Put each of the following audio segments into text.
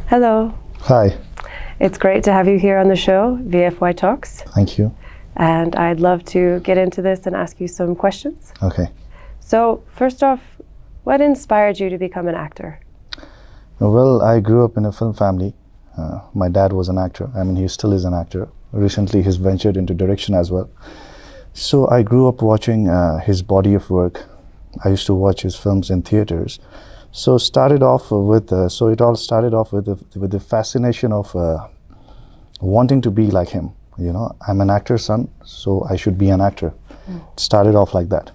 Hello. Hi. It's great to have you here on the show, VFY Talks. Thank you. And I'd love to get into this and ask you some questions. Okay. So, first off, what inspired you to become an actor? Well, I grew up in a film family. My dad was an actor. I mean, he still is an actor. Recently, he's ventured into direction as well. So I grew up watching his body of work. I used to watch his films in theaters. So it all started off with the fascination of wanting to be like him. You know, I'm an actor's son, so I should be an actor. It started off like that.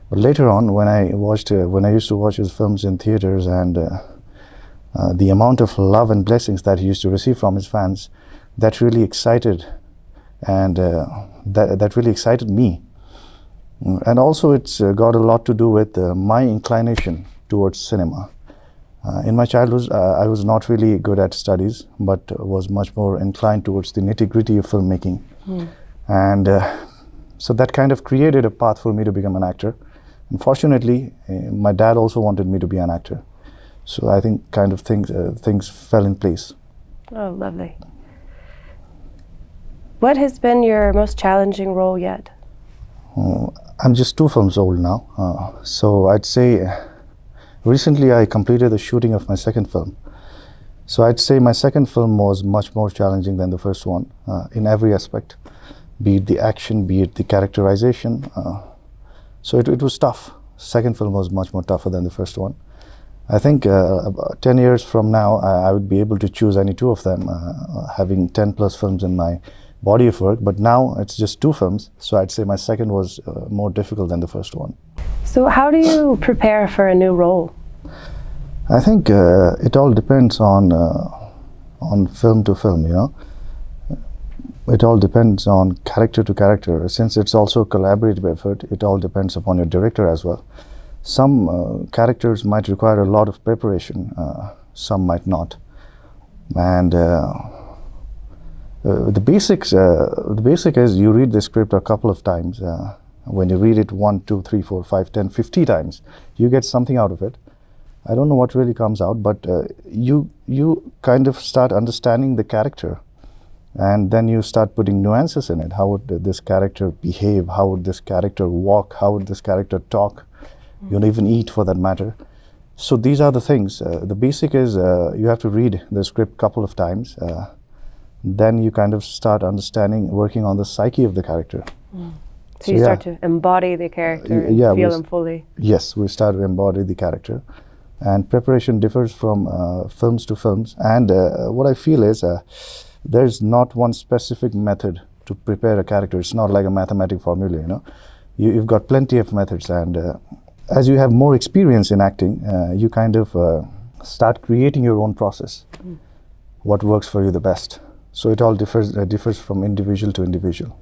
But later on, when I used to watch his films in theaters, and the amount of love and blessings that he used to receive from his fans, that really excited, and that really excited me. And also, it's got a lot to do with my inclination towards cinema. In my childhood, I was not really good at studies, but was much more inclined towards the nitty-gritty of filmmaking. And so that kind of created a path for me to become an actor. Unfortunately, my dad also wanted me to be an actor. So I think kind of things fell in place. Oh, lovely. What has been your most challenging role yet? I'm just 2 films old now. So I'd say recently I completed the shooting of my second film. So I'd say my second film was much more challenging than the first one in every aspect, be it the action, be it the characterization. So it was tough. Second film was much more tougher than the first one. I think about 10 years from now, I would be able to choose any 2 of them, having 10 plus films in my body of work, but now it's just 2 films, so I'd say my second was more difficult than the first one. So how do you prepare for a new role? I think it all depends on film to film, you know. It all depends on character to character. Since it's also a collaborative effort, it all depends upon your director as well. Some characters might require a lot of preparation, some might not. And the basic is you read the script a couple of times. When you read it 1, 2, 3, 4, 5, 10, 50 times, you get something out of it. I don't know what really comes out, but you kind of start understanding the character, and then you start putting nuances in it. How would this character behave? How would this character walk? How would this character talk? You don't even eat, for that matter. So these are the things. The basic is you have to read the script a couple of times. Then you kind of start understanding, working on the psyche of the character. So you start to embody the character and feel them fully. Yes, we start to embody the character. And preparation differs from films to films. And what I feel is there's not one specific method to prepare a character. It's not like a mathematic formula, you know. You've got plenty of methods, and as you have more experience in acting, you kind of start creating your own process. What works for you the best. So it all differs from individual to individual.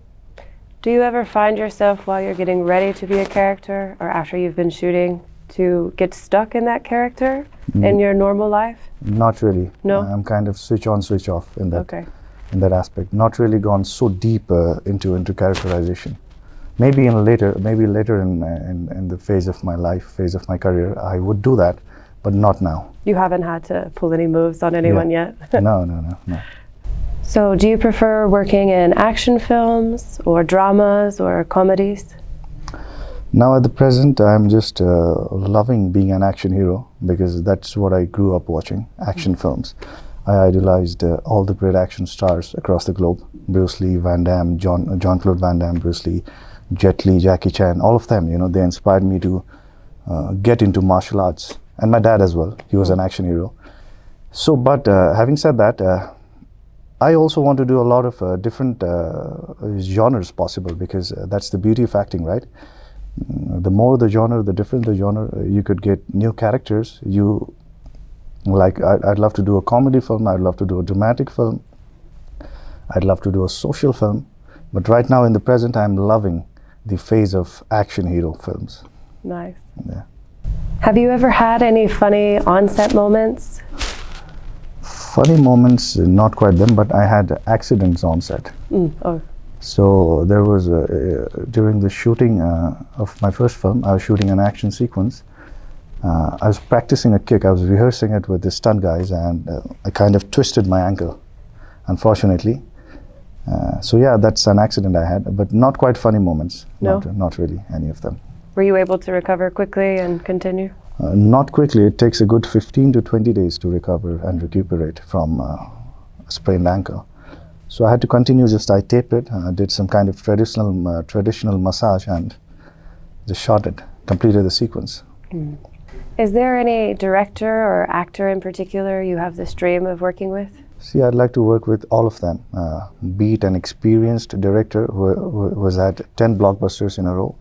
Do you ever find yourself, while you're getting ready to be a character, or after you've been shooting, to get stuck in that character in your normal life? Not really. No? I'm kind of switch on, switch off in that aspect. Not really gone so deep into characterization. Maybe later in the phase of my life, phase of my career, I would do that, but not now. You haven't had to pull any moves on anyone yet? No. So do you prefer working in action films or dramas or comedies? Now at the present, I'm just loving being an action hero, because that's what I grew up watching, action films. I idolized all the great action stars across the globe. Bruce Lee, Van Damme, Jean-Claude Van Damme, Bruce Lee, Jet Li, Jackie Chan, all of them, you know, they inspired me to get into martial arts. And my dad as well, he was an action hero. So, but having said that, I also want to do a lot of different genres possible, because that's the beauty of acting, right? The more the genre, the different the genre, you could get new characters. I'd love to do a comedy film, I'd love to do a dramatic film, I'd love to do a social film. But right now in the present, I'm loving the phase of action hero films. Nice. Yeah. Have you ever had any funny on-set moments? Funny moments, not quite them, but I had accidents on set. So there was, during the shooting of my first film, I was shooting an action sequence, I was practicing a kick. I was rehearsing it with the stunt guys, and I kind of twisted my ankle, unfortunately. So yeah, that's an accident I had, but not quite funny moments. No? Not really, any of them. Were you able to recover quickly and continue? Not quickly. It takes a good 15 to 20 days to recover and recuperate from a sprained ankle. So I had to continue. I taped it, did some kind of traditional massage, and just shot it, completed the sequence. Mm. Is there any director or actor in particular you have this dream of working with? See, I'd like to work with all of them, be it an experienced director who has had 10 blockbusters in a row,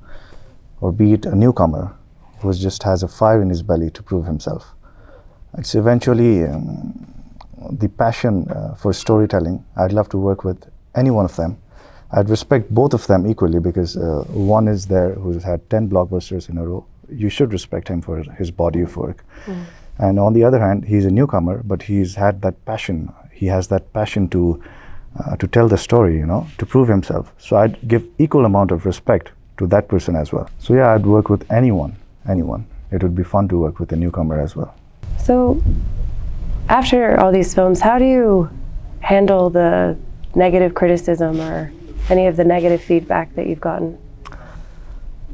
or be it a newcomer who just has a fire in his belly to prove himself. It's eventually the passion for storytelling. I'd love to work with any one of them. I'd respect both of them equally, because one is there who's had 10 blockbusters in a row. You should respect him for his body of work. Mm. And on the other hand, he's a newcomer, but he's had that passion. He has that passion to tell the story, to prove himself. So I'd give equal amount of respect to that person as well. So yeah, I'd work with anyone. It would be fun to work with a newcomer as well. So after all these films, how do you handle the negative criticism or any of the negative feedback that you've gotten?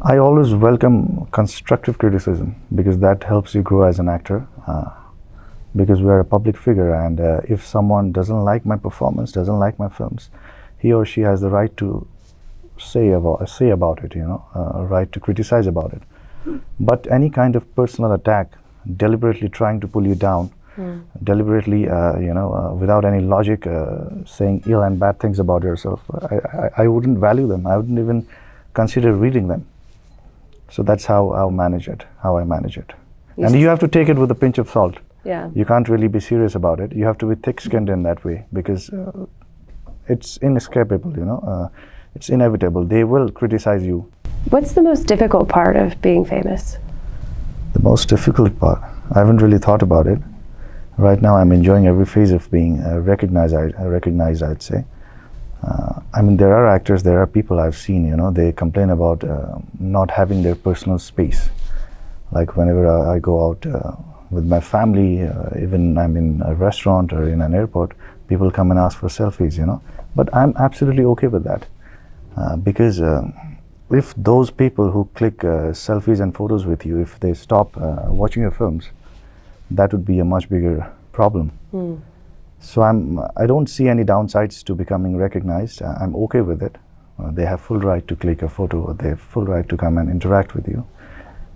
I always welcome constructive criticism, because that helps you grow as an actor. Because we're a public figure, and if someone doesn't like my performance, doesn't like my films, he or she has the right to say about it, right to criticize about it. But any kind of personal attack, deliberately trying to pull you down, deliberately, without any logic, saying ill and bad things about yourself, I wouldn't value them. I wouldn't even consider reading them. So that's how I manage it. And you have to take it with a pinch of salt. Yeah. You can't really be serious about it. You have to be thick-skinned in that way, because it's inescapable, it's inevitable. They will criticize you. What's the most difficult part of being famous? The most difficult part? I haven't really thought about it. Right now I'm enjoying every phase of being recognized, I'd say. There are actors, there are people I've seen, they complain about not having their personal space. Like whenever I go out with my family, even I'm in a restaurant or in an airport, people come and ask for selfies, But I'm absolutely okay with that. Because if those people who click selfies and photos with you, if they stop watching your films, that would be a much bigger problem. Mm. So I don't see any downsides to becoming recognized. I'm okay with it. They have full right to click a photo. They have full right to come and interact with you.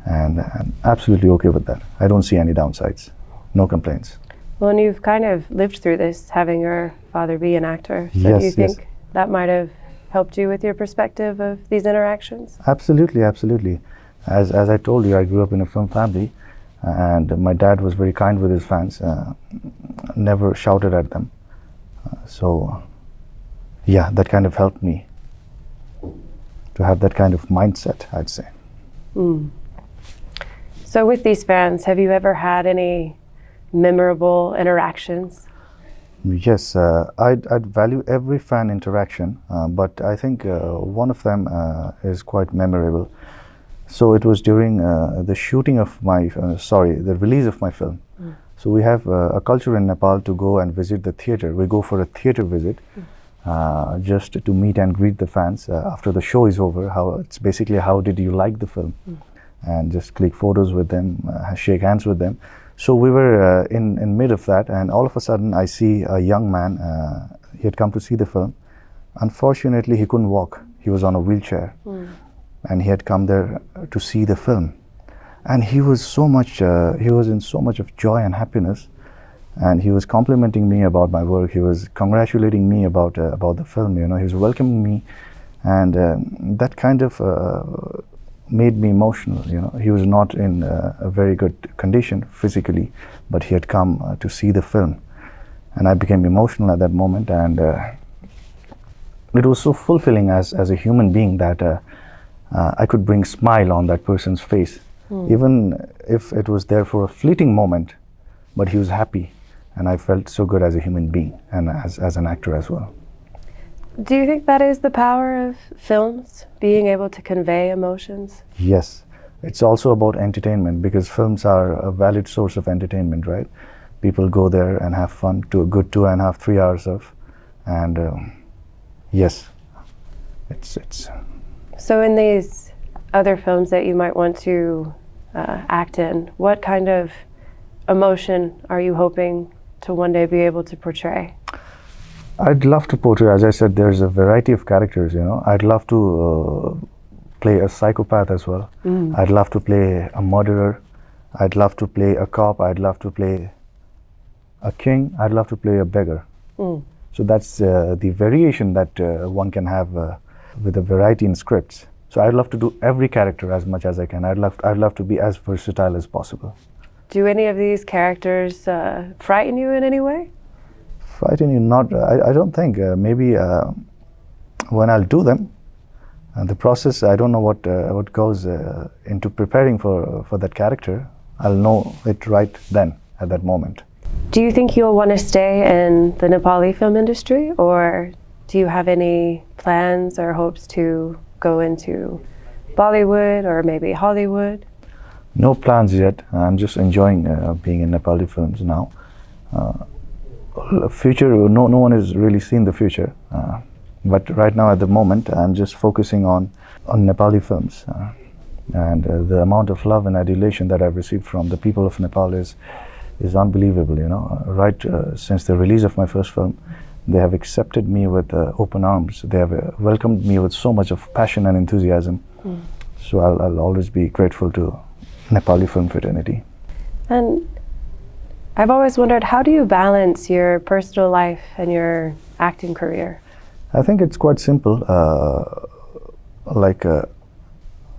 And I'm absolutely okay with that. I don't see any downsides. No complaints. Well, and you've kind of lived through this, having your father be an actor. So yes, do you think that might have helped you with your perspective of these interactions? Absolutely. As I told you, I grew up in a film family, and my dad was very kind with his fans, never shouted at them. So yeah, that kind of helped me to have that kind of mindset, I'd say. Mm. So with these fans, have you ever had any memorable interactions? Yes, I'd value every fan interaction, but I think one of them is quite memorable. So it was during the shooting of the release of my film. Mm. So we have a culture in Nepal to go and visit the theater. We go for a theater visit just to meet and greet the fans after the show is over. It's basically how did you like the film? Mm. And just click photos with them, shake hands with them. So we were in mid of that, and all of a sudden I see a young man. He had come to see the film. Unfortunately, he couldn't walk. He was on a wheelchair, and he had come there to see the film. And he was in so much of joy and happiness, and he was complimenting me about my work. He was congratulating me about the film. He was welcoming me, and that kind of made me emotional. He was not in a very good condition physically, but he had come to see the film, and I became emotional at that moment. And it was so fulfilling as a human being that I could bring smile on that person's face, even if it was there for a fleeting moment, but he was happy, and I felt so good as a human being and as an actor as well. Do you think that is the power of films, being able to convey emotions? Yes, it's also about entertainment, because films are a valid source of entertainment, right? People go there and have fun to a good 2.5, 3 hours of, and yes, it's. So in these other films that you might want to act in, what kind of emotion are you hoping to one day be able to portray? I'd love to portray, as I said, there's a variety of characters, you know. I'd love to play a psychopath as well. I'd love to play a murderer. I'd love to play a cop. I'd love to play a king. I'd love to play a beggar. So that's the variation that one can have with a variety in scripts. So I'd love to do every character as much as I can. I'd love to be as versatile as possible. Do any of these characters frighten you in any way? Frighten you? Not. I don't think. Maybe when I'll do them, the process. I don't know what goes into preparing for that character. I'll know it right then at that moment. Do you think you'll want to stay in the Nepali film industry, or do you have any plans or hopes to go into Bollywood or maybe Hollywood? No plans yet. I'm just enjoying being in Nepali films now. Future, no one has really seen the future. But right now, at the moment, I'm just focusing on Nepali films. And the amount of love and adulation that I've received from the people of Nepal is unbelievable, you know. Right since the release of my first film, they have accepted me with open arms. They have welcomed me with so much of passion and enthusiasm. So I'll always be grateful to Nepali film fraternity. And I've always wondered, how do you balance your personal life and your acting career? I think it's quite simple.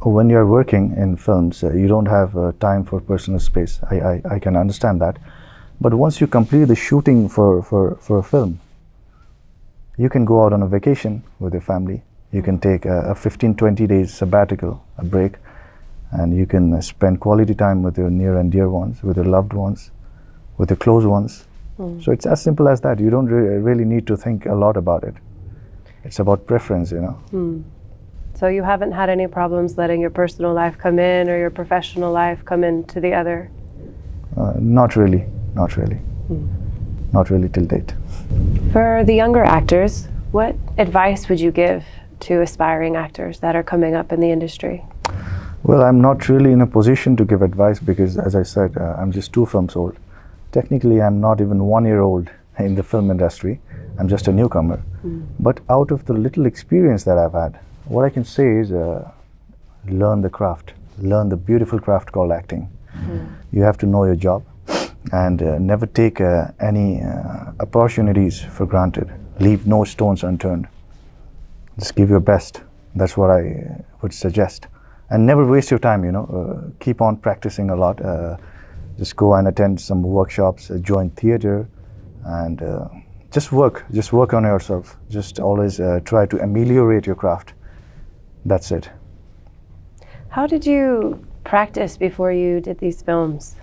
When you're working in films, you don't have time for personal space. I can understand that. But once you complete the shooting for a film, you can go out on a vacation with your family. You can take a 15-20 days sabbatical, a break, and you can spend quality time with your near and dear ones, with your loved ones, with your close ones. So it's as simple as that. You don't really need to think a lot about it. It's about preference, you know. So you haven't had any problems letting your personal life come in or your professional life come into the other? Not really. Not really till date. For the younger actors, what advice would you give to aspiring actors that are coming up in the industry? Well, I'm not really in a position to give advice because, as I said, I'm just 2 films old. Technically, I'm not even 1 year old in the film industry. I'm just a newcomer. But out of the little experience that I've had, what I can say is learn the craft. Learn the beautiful craft called acting. You have to know your job and never take any opportunities for granted. Leave no stones unturned. Just give your best. That's what I would suggest. And never waste your time, you know. Keep on practicing a lot. Just go and attend some workshops, join theater, and just work on yourself. Just always try to ameliorate your craft. That's it. How did you practice before you did these films?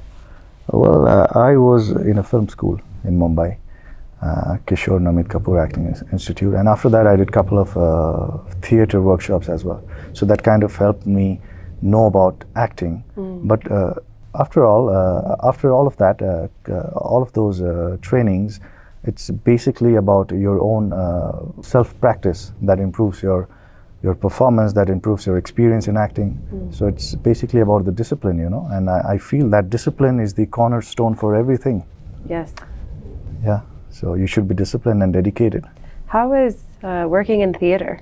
Well, I was in a film school in Mumbai, Kishore Namit Kapoor Acting Institute, and after that I did a couple of theater workshops as well. So that kind of helped me know about acting. But after all of that, all of those trainings, it's basically about your own self-practice that improves your performance, that improves your experience in acting. So it's basically about the discipline, you know, and I feel that discipline is the cornerstone for everything. Yes. Yeah, so you should be disciplined and dedicated. How is working in theater?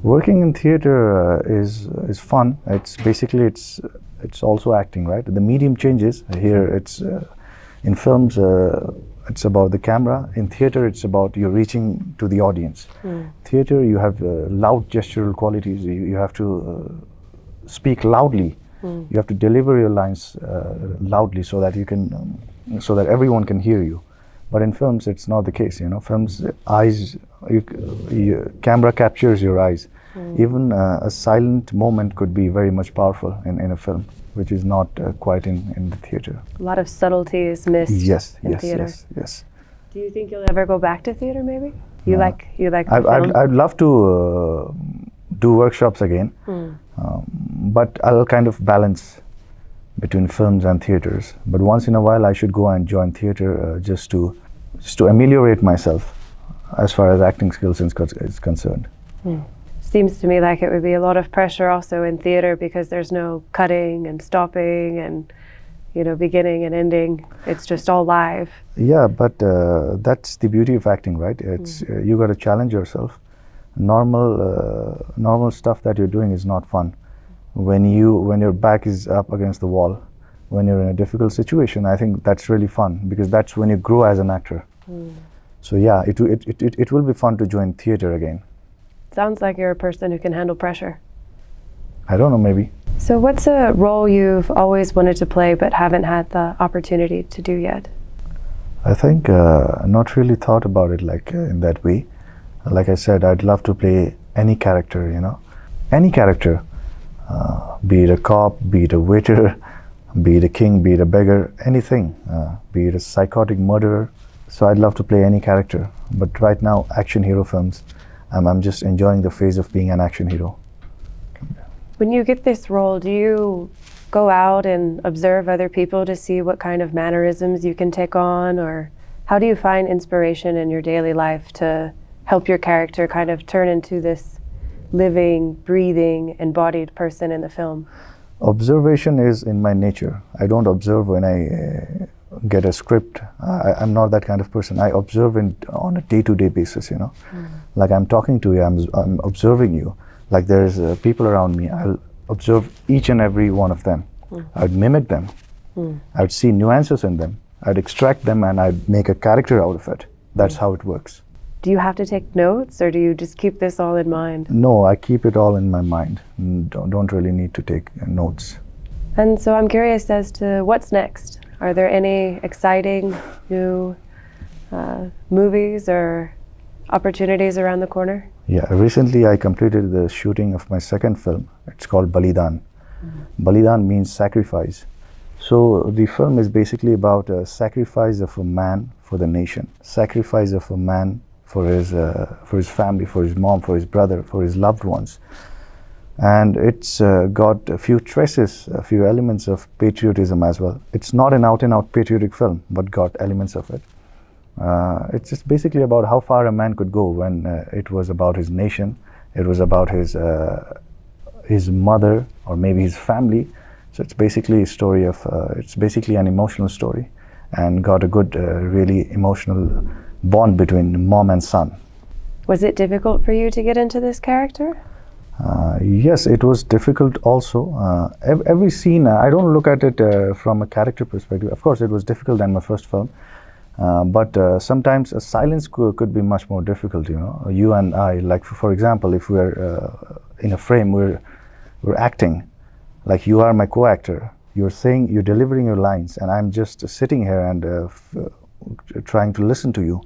Working in theater is fun. It's basically it's also acting, right? The medium changes. Here it's in films it's about the camera. In theater it's about you reaching to the audience. Theater, you have loud gestural qualities. You have to speak loudly. You have to deliver your lines loudly so that you can so that everyone can hear you. But in films, it's not the case. You know, films, eyes, camera captures your eyes. Even a silent moment could be very much powerful in a film, which is not quite in the theater. A lot of subtlety is missed in theater. Yes. Do you think you'll ever go back to theater? Maybe you like I'd love to do workshops again, but I'll kind of balance between films and theaters. But once in a while, I should go and join theater just to ameliorate myself as far as acting skills is concerned. Seems to me like it would be a lot of pressure also in theater because there's no cutting and stopping and beginning and ending. It's just all live. Yeah, but that's the beauty of acting, right? It's you got to challenge yourself. Normal stuff that you're doing is not fun. When your back is up against the wall, when you're in a difficult situation, I think that's really fun because that's when you grow as an actor. So yeah, it will be fun to join theater again. Sounds like you're a person who can handle pressure. I don't know, maybe. So what's a role you've always wanted to play but haven't had the opportunity to do yet? I think not really thought about it like in that way. Like I said, I'd love to play any character, any character, be it a cop, be it a waiter, be it a king, be it a beggar, anything, be it a psychotic murderer. So I'd love to play any character. But right now, action hero films, I'm just enjoying the phase of being an action hero. When you get this role, do you go out and observe other people to see what kind of mannerisms you can take on? Or how do you find inspiration in your daily life to help your character kind of turn into this living, breathing, embodied person in the film? Observation is in my nature. I don't observe when I get a script. I'm not that kind of person. I observe on a day-to-day basis, Like I'm talking to you, I'm observing you. Like there's people around me, I'll observe each and every one of them. I'd mimic them. I'd see nuances in them. I'd extract them and I'd make a character out of it. That's how it works. Do you have to take notes or do you just keep this all in mind? No, I keep it all in my mind. Don't really need to take notes. And so I'm curious as to what's next. Are there any exciting new movies or opportunities around the corner? Yeah, recently I completed the shooting of my second film. It's called Balidan. Balidan means sacrifice. So the film is basically about a sacrifice of a man for the nation, sacrifice of a man for his family, for his mom, for his brother, for his loved ones. And it's got a few traces, a few elements of patriotism as well. It's not an out-and-out patriotic film, but got elements of it. It's just basically about how far a man could go when it was about his nation, it was about his mother or maybe his family. So it's basically a story of, it's basically an emotional story and got a good, really emotional bond between mom and son. Was it difficult for you to get into this character? Yes, it was difficult also. Every scene, I don't look at it from a character perspective. Of course, it was difficult than my first film. But sometimes a silence could be much more difficult, You and I, like for example, if we're in a frame, we're acting, like you are my co-actor. You're delivering your lines, and I'm just sitting here and trying to listen to you,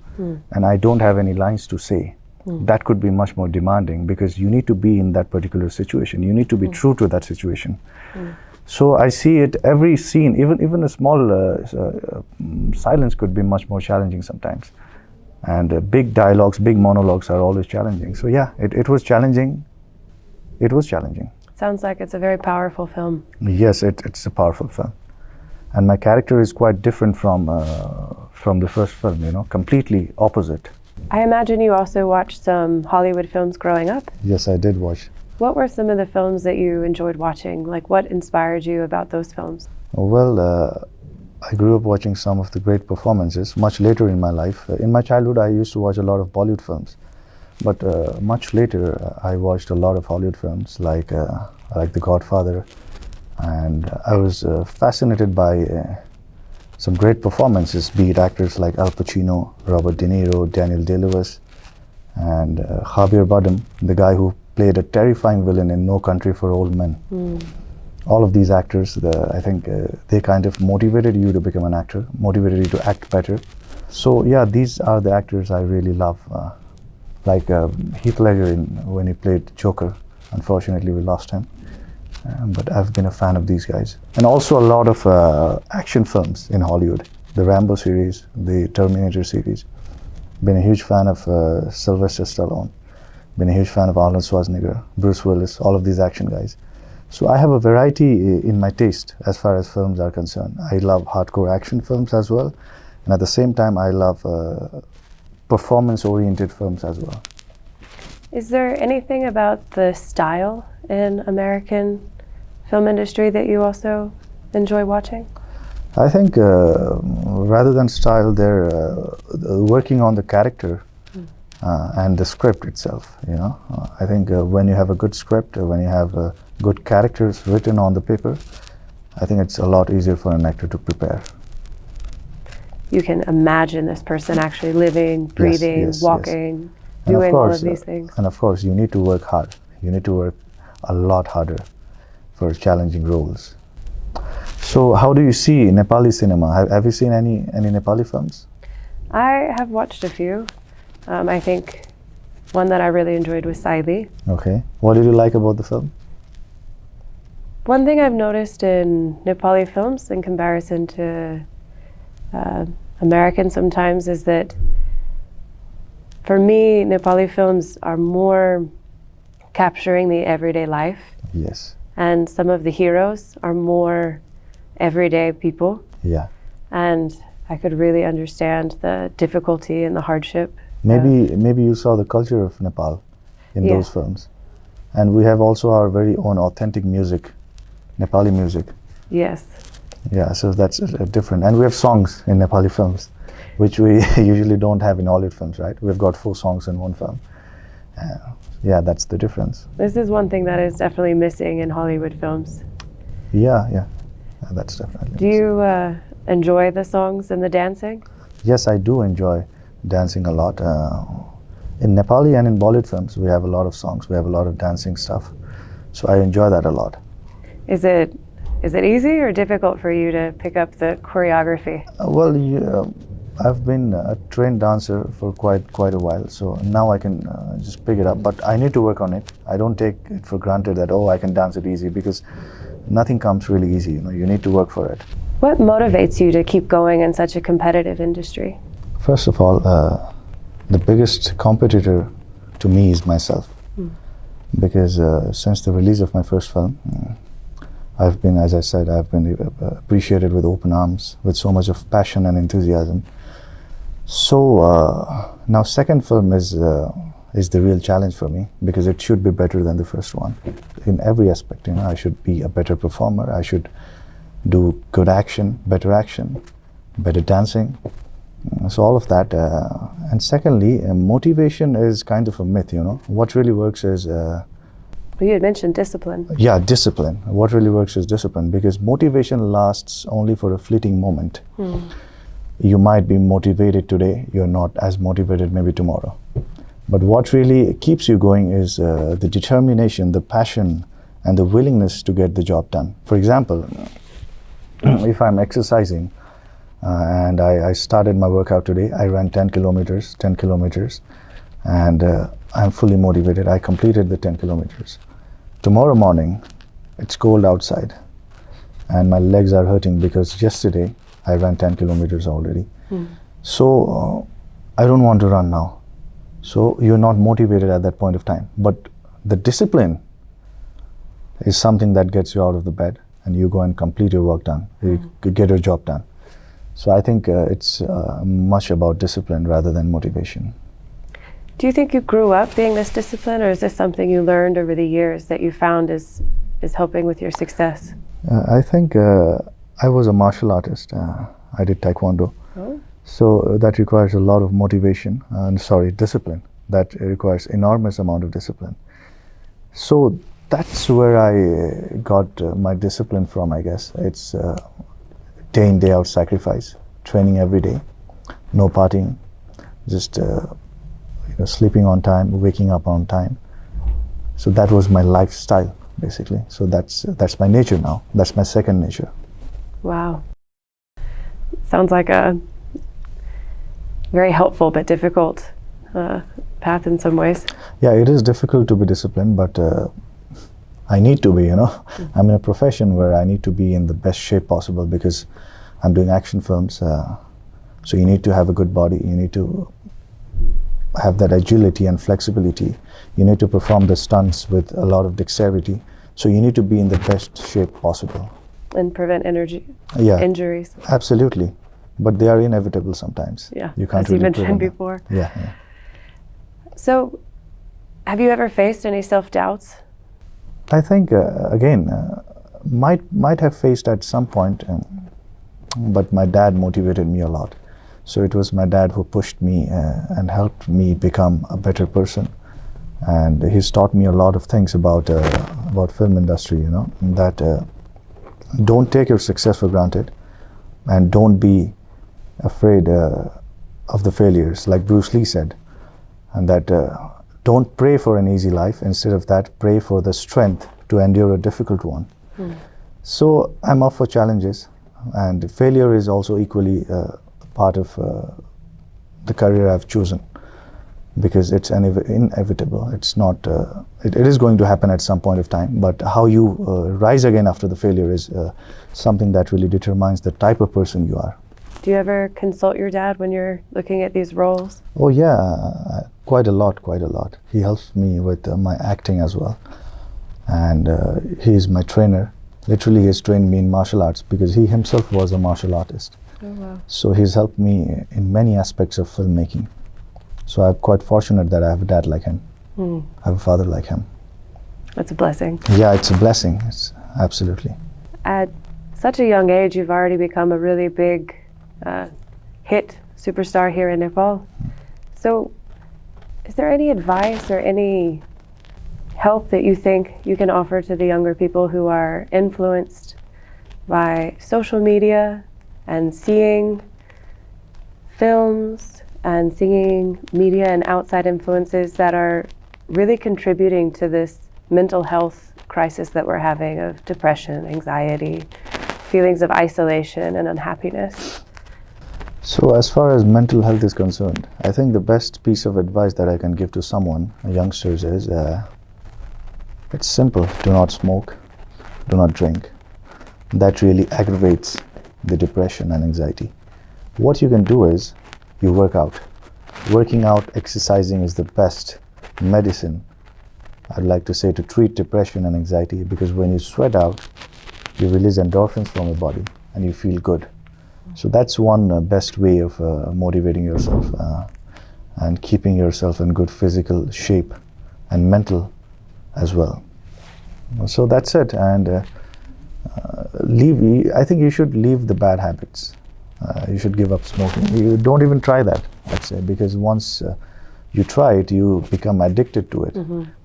and I don't have any lines to say. That could be much more demanding because you need to be in that particular situation. You need to be true to that situation. So I see it every scene, even a small silence could be much more challenging sometimes. And big dialogues, big monologues are always challenging. So yeah, it was challenging. It was challenging. Sounds like it's a very powerful film. Yes, it's a powerful film. And my character is quite different from the first film, completely opposite. I imagine you also watched some Hollywood films growing up? Yes, I did watch. What were some of the films that you enjoyed watching? Like what inspired you about those films? Well, I grew up watching some of the great performances much later in my life. In my childhood, I used to watch a lot of Bollywood films. But much later, I watched a lot of Hollywood films like The Godfather. And I was fascinated by some great performances, be it actors like Al Pacino, Robert De Niro, Daniel Day-Lewis, and Javier Bardem, the guy who played a terrifying villain in No Country for Old Men. All of these actors, I think they kind of motivated you to become an actor, motivated you to act better. So yeah, these are the actors I really love. Like Heath Ledger when he played Joker. Unfortunately, we lost him. But I've been a fan of these guys. And also a lot of action films in Hollywood. The Rambo series, the Terminator series. Been a huge fan of Sylvester Stallone. Been a huge fan of Arnold Schwarzenegger, Bruce Willis, all of these action guys. So I have a variety in my taste as far as films are concerned. I love hardcore action films as well, and at the same time I love performance-oriented films as well. Is there anything about the style in American film industry that you also enjoy watching? I think rather than style, they're working on the character and the script itself. I think when you have a good script, when you have good characters written on the paper, I think it's a lot easier for an actor to prepare. You can imagine this person actually living, breathing, yes, walking, And doing of course, all of these things. And of course, you need to work hard. You need to work a lot harder for challenging roles. So how do you see Nepali cinema? Have you seen any Nepali films? I have watched a few. I think one that I really enjoyed was Saili. Okay. What did you like about the film? One thing I've noticed in Nepali films in comparison to American sometimes is that for me, Nepali films are more capturing the everyday life. Yes. And some of the heroes are more everyday people. Yeah. And I could really understand the difficulty and the hardship. Maybe you saw the culture of Nepal in those films. And we have also our very own authentic music, Nepali music. Yes. Yeah, so that's different. And we have songs in Nepali films, which we usually don't have in Hollywood films, right? We've got 4 songs in one film. Yeah, that's the difference. This is one thing that is definitely missing in Hollywood films. Yeah, that's definitely Do you enjoy the songs and the dancing? Yes, I do enjoy dancing a lot. In Nepali and in Bollywood films, we have a lot of songs. We have a lot of dancing stuff. So I enjoy that a lot. Is it easy or difficult for you to pick up the choreography? I've been a trained dancer for quite a while, so now I can just pick it up. But I need to work on it. I don't take it for granted that, I can dance it easy, because nothing comes really easy. You need to work for it. What motivates you to keep going in such a competitive industry? First of all, the biggest competitor to me is myself. Because since the release of my first film, I've been appreciated with open arms, with so much of passion and enthusiasm. So now second film is the real challenge for me, because it should be better than the first one in every aspect. I should be a better performer. I should do good action, better dancing. So all of that. And secondly, motivation is kind of a myth. What really works is You had mentioned discipline. Yeah, discipline. What really works is discipline, because motivation lasts only for a fleeting moment. You might be motivated today, you're not as motivated maybe tomorrow. But what really keeps you going is the determination, the passion, and the willingness to get the job done. For example, if I'm exercising and I started my workout today, I ran 10 kilometers, and I'm fully motivated. I completed the 10 kilometers. Tomorrow morning, it's cold outside, and my legs are hurting because yesterday I ran 10 kilometers already. So I don't want to run now. So you're not motivated at that point of time. But the discipline is something that gets you out of the bed, and you go and complete your work done. You get your job done. So I think it's much about discipline rather than motivation. Do you think you grew up being this disciplined, or is this something you learned over the years that you found is helping with your success? I think I was a martial artist. I did Taekwondo. So that requires a lot of motivation, discipline. That requires enormous amount of discipline. So that's where I got my discipline from, I guess. It's day in, day out sacrifice, training every day, no partying, just sleeping on time, waking up on time. So that was my lifestyle, basically. So that's my nature now. That's my second nature. Wow. Sounds like a very helpful but difficult path in some ways. Yeah, it is difficult to be disciplined, but I need to be, I'm in a profession where I need to be in the best shape possible, because I'm doing action films. So you need to have a good body. You need to have that agility and flexibility. You need to perform the stunts with a lot of dexterity. So you need to be in the best shape possible. And prevent Yeah, injuries. absolutely. But they are inevitable sometimes. Yeah, You can't as you really mentioned prevent them. before. Yeah, yeah. So, have you ever faced any self-doubts? I think might have faced at some point, but my dad motivated me a lot. So it was my dad who pushed me and helped me become a better person. And he's taught me a lot of things about film industry. You know, that don't take your success for granted, and don't be afraid of the failures, like Bruce Lee said, and that don't pray for an easy life. Instead of that, pray for the strength to endure a difficult one. So I'm up for challenges, and failure is also equally part of the career I've chosen, because it's inevitable. It's not. It is going to happen at some point of time. But how you rise again after the failure is something that really determines the type of person you are. Do you ever consult your dad when you're looking at these roles? Oh yeah, quite a lot. He helps me with my acting as well, and he is my trainer. Literally, he has trained me in martial arts because he himself was a martial artist. Oh wow. So he's helped me in many aspects of filmmaking. So I'm quite fortunate that I have a dad like him. I have a father like him. That's a blessing. Yeah, it's a blessing. It's absolutely. At such a young age, you've already become a really big hit superstar here in Nepal. So is there any advice or any help that you think you can offer to the younger people who are influenced by social media and seeing films and seeing media and outside influences that are really contributing to this mental health crisis that we're having of depression, anxiety, feelings of isolation and unhappiness? So as far as mental health is concerned, I think the best piece of advice that I can give to someone, youngsters, is it's simple. Do not smoke, do not drink. That really aggravates the depression and anxiety. What you can do is you work out. Working out, exercising is the best medicine, I'd like to say, to treat depression and anxiety, because when you sweat out, you release endorphins from your body and you feel good. So that's one best way of motivating yourself and keeping yourself in good physical shape and mental as well. So that's it. And I think you should leave the bad habits. You should give up smoking. You don't even try that, I'd say, because once you try it, you become addicted to it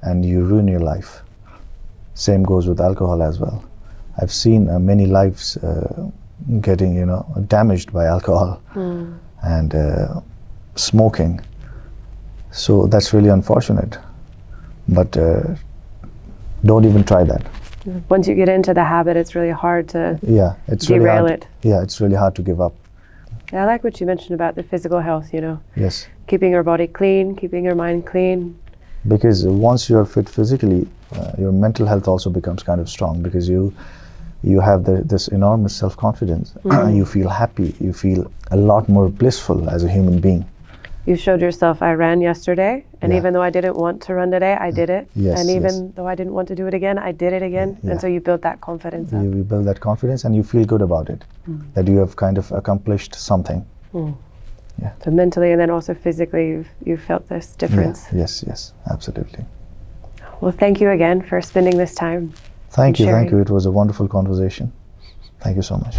and you ruin your life. Same goes with alcohol as well. I've seen many lives getting, damaged by alcohol and smoking. So that's really unfortunate. But don't even try that. Once you get into the habit, it's really hard to it's derail really hard. it. Yeah, it's really hard to give up. I like what you mentioned about the physical health, Yes. keeping your body clean, keeping your mind clean. Because once you're fit physically, your mental health also becomes kind of strong, because you have this enormous self-confidence. You feel happy. You feel a lot more blissful as a human being. You showed yourself, I ran yesterday, and even though I didn't want to run today, I did it. Yes, and even though I didn't want to do it again, I did it again. And so you build that confidence up. You build that confidence and you feel good about it, that you have kind of accomplished something. So mentally and then also physically, you've felt this difference. Yes, absolutely. Well, thank you again for spending this time. Thank you. sharing. It was a wonderful conversation. Thank you so much.